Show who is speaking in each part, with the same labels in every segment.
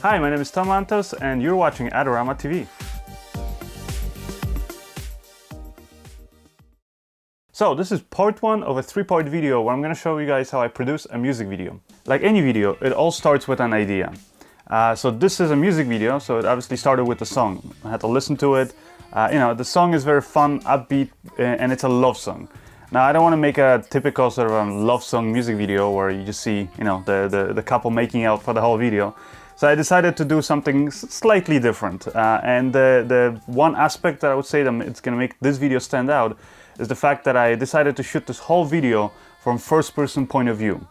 Speaker 1: Hi, my name is Tom Antos and you're watching Adorama TV. So this is part one of a three-part video where I'm going to show you guys how I produce a music video. Like any video, it all starts with an idea. So this is a music video, so it obviously started with a song. I had to listen to it. The song is very fun, upbeat, and it's a love song. Now, I don't want to make a typical sort of love song music video where you just see, the couple making out for the whole video. So I decided to do something slightly different. And the one aspect that I would say that it's going to make this video stand out is the fact that I decided to shoot this whole video from first-person point of view.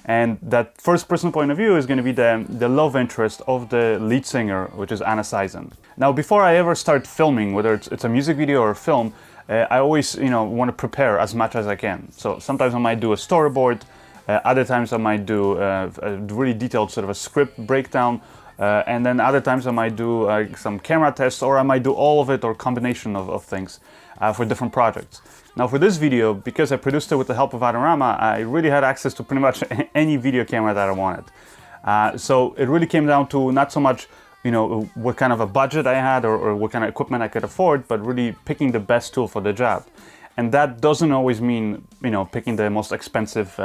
Speaker 1: And that first-person point of view is going to be the love interest of the lead singer, which is Anna Seisen. Now, before I ever start filming, whether it's a music video or a film, I always, want to prepare as much as I can. So sometimes I might do a storyboard, other times I might do a really detailed sort of a script breakdown, and then other times I might do some camera tests, or I might do all of it or combination of things for different projects. Now for this video, because I produced it with the help of Adorama, I really had access to pretty much any video camera that I wanted. So it really came down to not so much what kind of a budget I had or what kind of equipment I could afford, but really picking the best tool for the job. And that doesn't always mean, picking the most expensive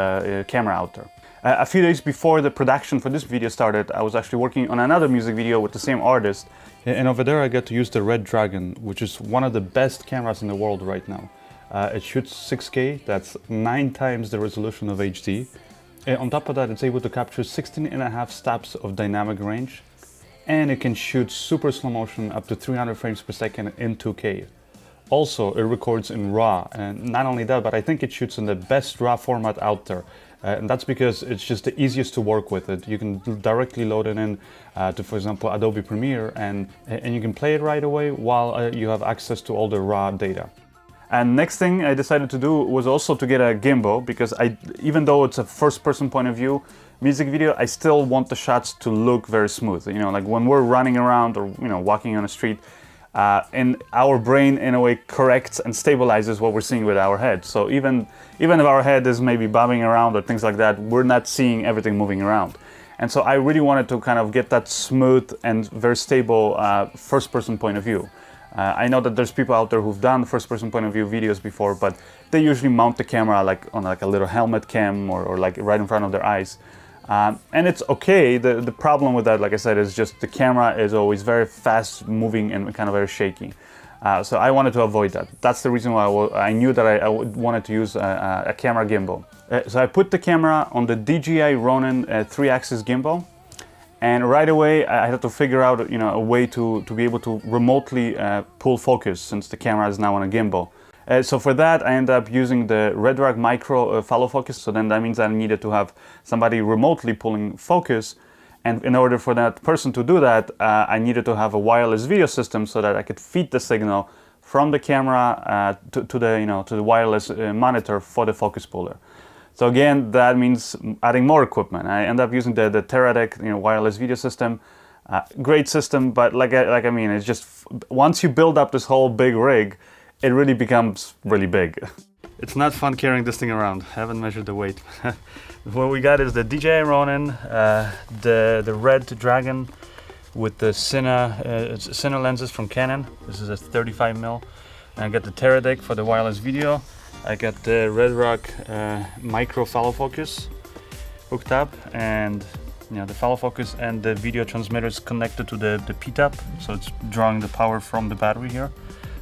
Speaker 1: camera out there. A few days before the production for this video started, I was actually working on another music video with the same artist. And over there I got to use the Redrock, which is one of the best cameras in the world right now. It shoots 6K, that's 9 times the resolution of HD. And on top of that, it's able to capture 16.5 steps of dynamic range. And it can shoot super slow motion up to 300 frames per second in 2K. Also, it records in RAW, and not only that, but I think it shoots in the best RAW format out there. And that's because it's just the easiest to work with it. You can directly load it in to, for example, Adobe Premiere, and you can play it right away while you have access to all the RAW data. And next thing I decided to do was also to get a gimbal, because even though it's a first-person point of view music video, I still want the shots to look very smooth. Like when we're running around or walking on the street, and our brain in a way corrects and stabilizes what we're seeing with our head. So even if our head is maybe bobbing around or things like that, we're not seeing everything moving around. And so I really wanted to kind of get that smooth and very stable first-person point of view. I know that there's people out there who've done first-person point of view videos before, but they usually mount the camera on a little helmet cam or like right in front of their eyes. And it's okay. The problem with that, like I said, is just the camera is always very fast moving and kind of very shaky. So I wanted to avoid that. That's the reason why I knew that I wanted to use a camera gimbal. So I put the camera on the DJI Ronin 3-axis gimbal. And right away, I had to figure out, a way to be able to remotely pull focus, since the camera is now on a gimbal. So for that, I ended up using the Redrock Micro FollowFocus. So then that means I needed to have somebody remotely pulling focus. And in order for that person to do that, I needed to have a wireless video system so that I could feed the signal from the camera to the wireless monitor for the focus puller. So again, that means adding more equipment. I ended up using the Teradek wireless video system. Great system, but it's just once you build up this whole big rig, it really becomes really big. It's not fun carrying this thing around. I haven't measured the weight. What we got is the DJI Ronin, the Red Dragon with the Cine lenses from Canon. This is a 35mm. And I got the Teradek for the wireless video. I got the Redrock Micro FollowFocus hooked up, and the FollowFocus and the video transmitter is connected to the Pt.1, so it's drawing the power from the battery here,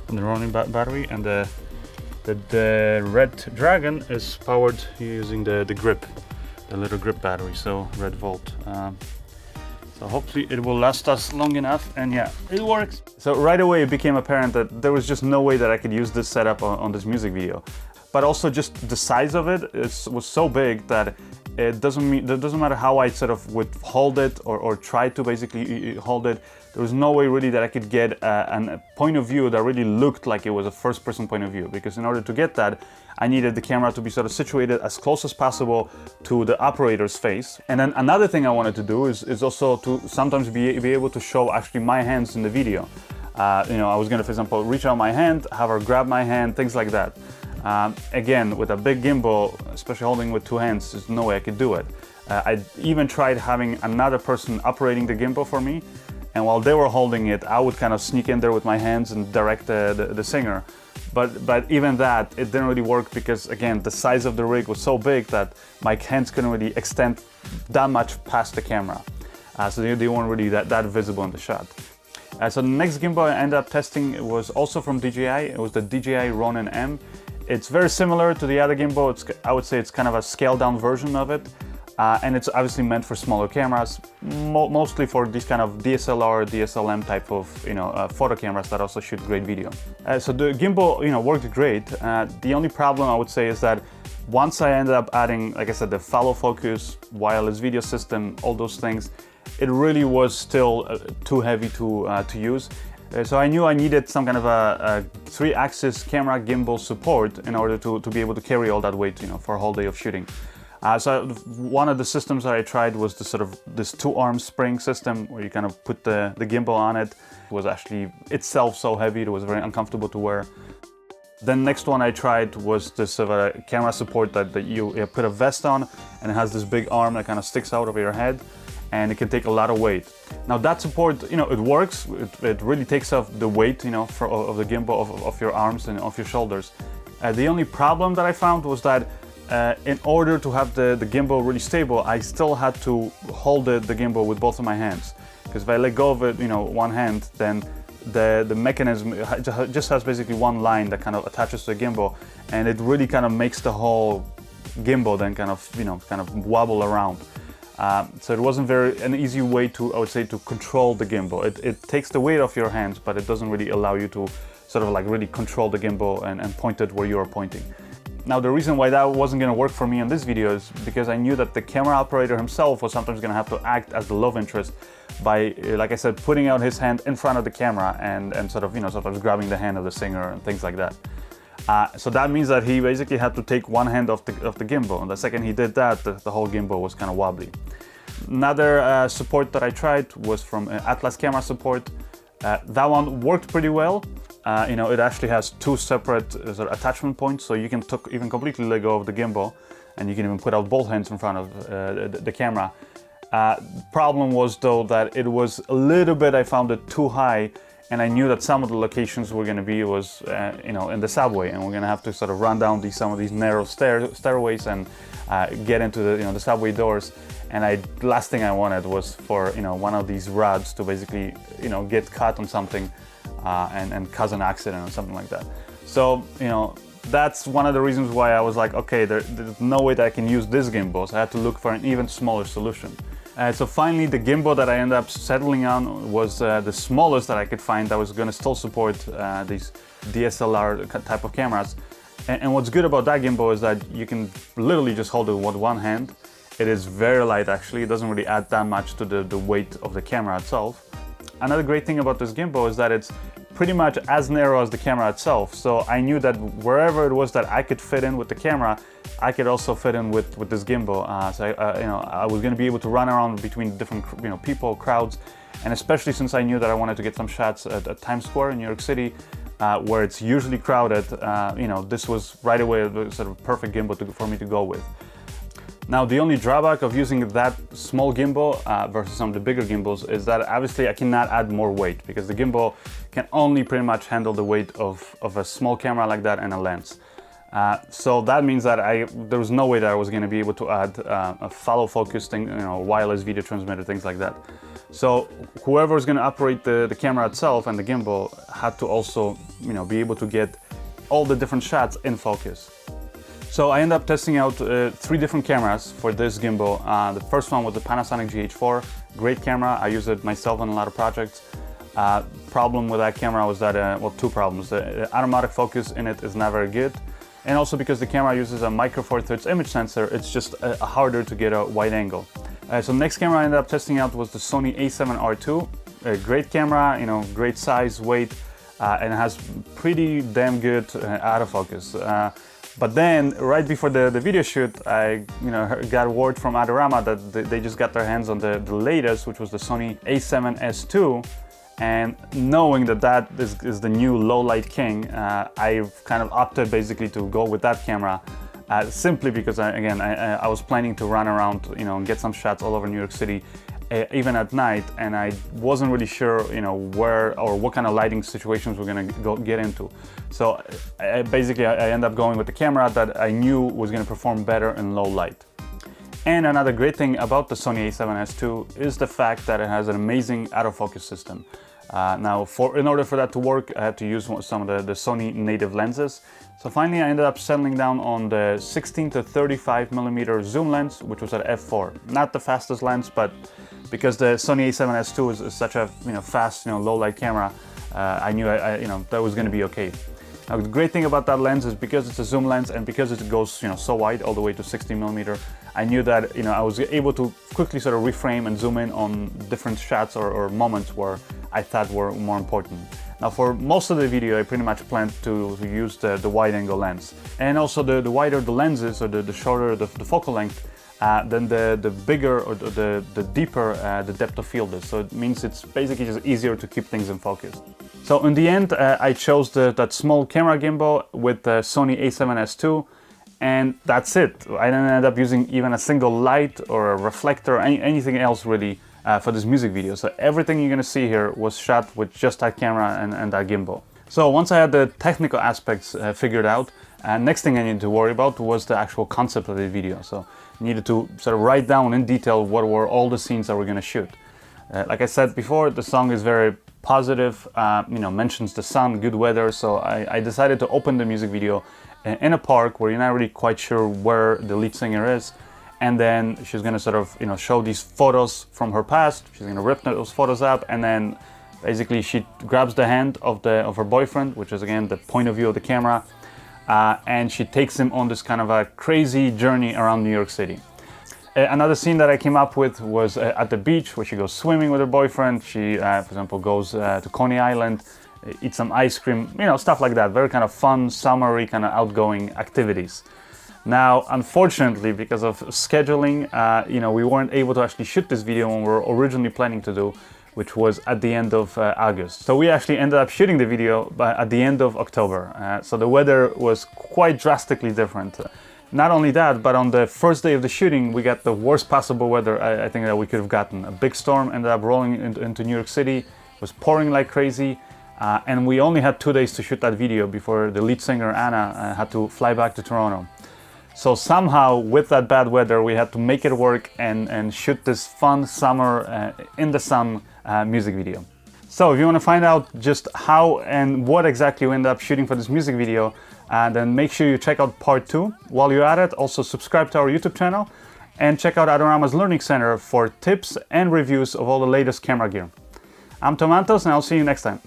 Speaker 1: from the Ronin battery, and the Red Dragon is powered using the grip, the little grip battery, so Red Volt. So hopefully it will last us long enough, and yeah, it works. So right away it became apparent that there was just no way that I could use this setup on this music video. But also just the size of it was so big that it doesn't matter how I sort of would hold it or try to basically hold it. There was no way really that I could get a point of view that really looked like it was a first-person point of view, because in order to get that, I needed the camera to be sort of situated as close as possible to the operator's face. And then another thing I wanted to do is also to sometimes be able to show actually my hands in the video. I was gonna, for example, reach out my hand, have her grab my hand, things like that. Again, with a big gimbal, especially holding with two hands, there's no way I could do it. I even tried having another person operating the gimbal for me, and while they were holding it, I would kind of sneak in there with my hands and direct the singer. But even that, it didn't really work because, again, the size of the rig was so big that my hands couldn't really extend that much past the camera. So they weren't really that visible in the shot. So the next gimbal I ended up testing was also from DJI. It was the DJI Ronin-M. It's very similar to the other gimbal. I would say it's kind of a scaled down version of it. And it's obviously meant for smaller cameras, mostly for these kind of DSLR, DSLM type of photo cameras that also shoot great video. So the gimbal worked great. The only problem I would say is that once I ended up adding, like I said, the FollowFocus, wireless video system, all those things, it really was still too heavy to use. So I knew I needed some kind of a 3-axis camera gimbal support in order to be able to carry all that weight, for a whole day of shooting. So one of the systems that I tried was this 2-arm spring system where you kind of put the gimbal on it. It was actually itself so heavy it was very uncomfortable to wear. Then next one I tried was this camera support that you put a vest on, and it has this big arm that kind of sticks out over your head, and it can take a lot of weight. Now that support, it works. It really takes off the weight, of the gimbal of your arms and off your shoulders. The only problem that I found was that in order to have the gimbal really stable, I still had to hold the gimbal with both of my hands. Because if I let go of it, one hand, then the mechanism just has basically one line that kind of attaches to the gimbal, and it really kind of makes the whole gimbal then kind of wobble around. So it wasn't an easy way to, I would say, to control the gimbal. It takes the weight off your hands, but it doesn't really allow you to really control the gimbal and point it where you are pointing. Now the reason why that wasn't going to work for me in this video is because I knew that the camera operator himself was sometimes going to have to act as the love interest by, like I said, putting out his hand in front of the camera and sometimes grabbing the hand of the singer and things like that. So that means that he basically had to take one hand off the gimbal, and the second he did that, the whole gimbal was kind of wobbly. Another support that I tried was from Atlas Camera Support. That one worked pretty well. It actually has 2 separate attachment points, so you can even completely let go of the gimbal, and you can even put out both hands in front of the camera. Problem was though that it was a little bit, I found it too high, and I knew that some of the locations were going to be in the subway, and we're going to have to run down some of these narrow stairways and get into the subway doors. And last thing I wanted was for one of these rods to basically get caught on something and cause an accident or something like that. So that's one of the reasons why I was like, okay, there's no way that I can use this gimbal, so I had to look for an even smaller solution. So finally, the gimbal that I ended up settling on was the smallest that I could find that was going to still support these DSLR type of cameras. And what's good about that gimbal is that you can literally just hold it with one hand. It is very light actually, it doesn't really add that much to the weight of the camera itself. Another great thing about this gimbal is that it's pretty much as narrow as the camera itself. So I knew that wherever it was that I could fit in with the camera, I could also fit in with this gimbal. So I was going to be able to run around between different people, crowds, and especially since I knew that I wanted to get some shots at Times Square in New York City, where it's usually crowded. This was right away a perfect gimbal for me to go with. Now, the only drawback of using that small gimbal versus some of the bigger gimbals is that obviously I cannot add more weight, because the gimbal can only pretty much handle the weight of a small camera like that and a lens. So that means that there was no way that I was going to be able to add a FollowFocus thing, wireless video transmitter, things like that. So whoever is going to operate the camera itself and the gimbal had to also, be able to get all the different shots in focus. So I ended up testing out 3 different cameras for this gimbal. The first one was the Panasonic GH4, great camera. I use it myself on a lot of projects. Problem with that camera was that, 2 problems. The automatic focus in it is not very good. And also because the camera uses a micro four thirds image sensor, it's just harder to get a wide angle. So the next camera I ended up testing out was the Sony a7R II. A great camera, great size, weight, and it has pretty damn good autofocus. But then, right before the video shoot, I got word from Adorama that they just got their hands on the latest, which was the Sony a7S II. And knowing that is the new low light king, I've kind of opted basically to go with that camera. simply because I was planning to run around, you know, and get some shots all over New York City, even at night, and I wasn't really sure, you know, where or what kind of lighting situations we're gonna get into. So basically I ended up going with the camera that I knew was gonna perform better in low light. And another great thing about the Sony a7S II is the fact that it has an amazing autofocus system. Now, in order for that to work, I had to use some of the Sony native lenses. So finally, I ended up settling down on the 16 to 35mm zoom lens, which was at f4. Not the fastest lens, but because the Sony a7S II is such a fast, low light camera, I knew that was going to be okay. Now, the great thing about that lens is because it's a zoom lens and because it goes so wide, all the way to 60mm, I knew that I was able to quickly sort of reframe and zoom in on different shots or moments where I thought were more important. Now, for most of the video, I pretty much planned to use the wide angle lens. And also the wider the lens is, or the shorter the focal length, then the bigger or the deeper the depth of field is. So it means it's basically just easier to keep things in focus. So in the end, I chose that small camera gimbal with the Sony a7S II, and that's it. I didn't end up using even a single light or a reflector or anything else really for this music video. So everything you're gonna see here was shot with just that camera and that gimbal. So once I had the technical aspects figured out, next thing I needed to worry about was the actual concept of the video. So I needed to sort of write down in detail what were all the scenes that we're gonna shoot. Like I said before, the song is very positive, mentions the sun, good weather, so I decided to open the music video in a park where you're not really quite sure where the lead singer is, and then she's gonna sort of show these photos from her past. She's gonna rip those photos up, and then basically she grabs the hand of her boyfriend, which is again the point of view of the camera, and she takes him on this kind of a crazy journey around New York City. Another scene that I came up with was at the beach, where she goes swimming with her boyfriend. She, for example, goes to Coney Island, eat some ice cream, stuff like that. Very kind of fun, summery, kind of outgoing activities. Now, unfortunately, because of scheduling, we weren't able to actually shoot this video when we were originally planning to do, which was at the end of August. So we actually ended up shooting the video at the end of October. So the weather was quite drastically different. Not only that, but on the first day of the shooting, we got the worst possible weather I think that we could have gotten. A big storm ended up rolling into New York City. It was pouring like crazy. And we only had 2 days to shoot that video before the lead singer, Anna, had to fly back to Toronto. So somehow, with that bad weather, we had to make it work and shoot this fun summer in the sun music video. So if you want to find out just how and what exactly we ended up shooting for this music video, then make sure you check out part 2. While you're at it, also subscribe to our YouTube channel and check out Adorama's Learning Center for tips and reviews of all the latest camera gear. I'm Tom Antos, and I'll see you next time.